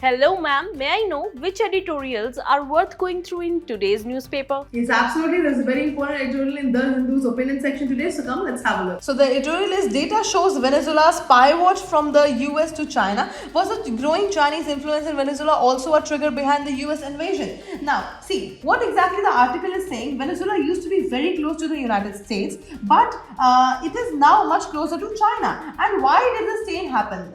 Hello, ma'am. May I know which editorials are worth going through in today's newspaper? Yes, absolutely. There's a very important editorial in The Hindu's opinion section today. So come, let's have a look. So the editorial is data shows Venezuela's pivot from the US to China. Was the growing Chinese influence in Venezuela also a trigger behind the US invasion? Now, see, what exactly the article is saying, Venezuela used to be very close to the United States, but it is now much closer to China. And why did this change happen,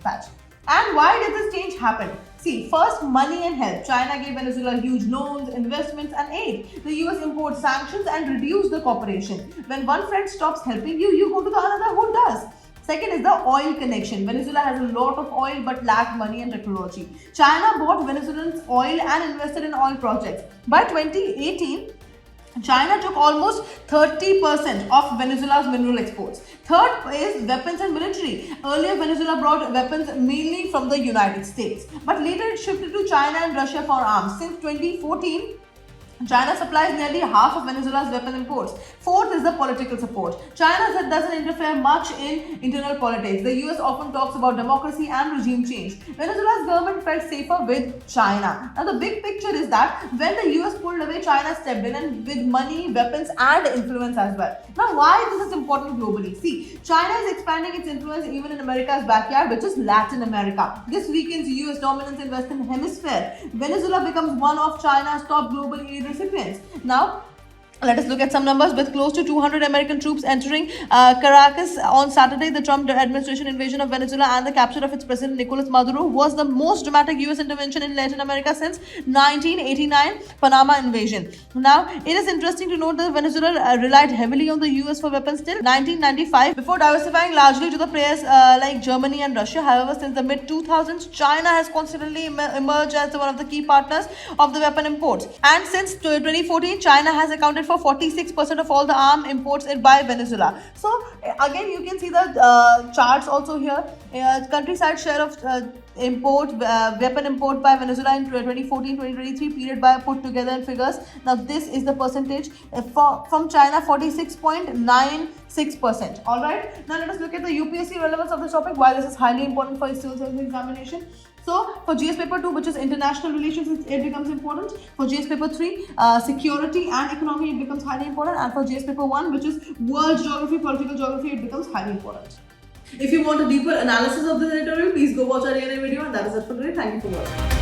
Patch? And why did this change happen? See, first, money and help. China gave Venezuela huge loans, investments, and aid. The US imposed sanctions and reduced the cooperation. When one friend stops helping you, you go to the another who does. Second is the oil connection. Venezuela has a lot of oil but lacked money and technology. China bought Venezuelans oil and invested in oil projects. By 2018, China took almost 30% of Venezuela's mineral exports. Third is weapons and military. Earlier, Venezuela brought weapons mainly from the United States, but later it shifted to China and Russia for arms. Since 2014, China supplies nearly half of Venezuela's weapon imports. Fourth is the political support. China doesn't interfere much in internal politics. The US often talks about democracy and regime change. Venezuela's government felt safer with China. Now, the big picture is that when the US pulled away, China stepped in and with money, weapons, and influence as well. Now, why this is important globally? See, China is expanding its influence even in America's backyard, which is Latin America. This weakens US dominance in Western Hemisphere. Venezuela becomes one of China's top global aid recipients. Now, let us look at some numbers. With close to 200 American troops entering Caracas on Saturday, the Trump administration invasion of Venezuela and the capture of its president Nicolas Maduro was the most dramatic US intervention in Latin America since 1989 Panama invasion. Now, it is interesting to note that Venezuela relied heavily on the US for weapons till 1995 before diversifying largely to the players like Germany and Russia. However, since the mid-2000s, China has constantly emerged as one of the key partners of the weapon imports. And since 2014, China has accounted for 46% of all the arms imports by Venezuela. So again, you can see the charts also here. Countryside share of weapon import by Venezuela in 2014-2023 period by put together in figures. Now this is the percentage from China, 46.96%. All right. Now let us look at the UPSC relevance of this topic. Why this is highly important for civil service examination. So for GS paper 2, which is international relations, it becomes important. For GS paper 3, security and economy, it becomes highly important. And for GS paper 1, which is world geography, political geography, it becomes highly important. If you want a deeper analysis of this editorial, please go watch our DNA video, and that is it for today. Thank you for watching.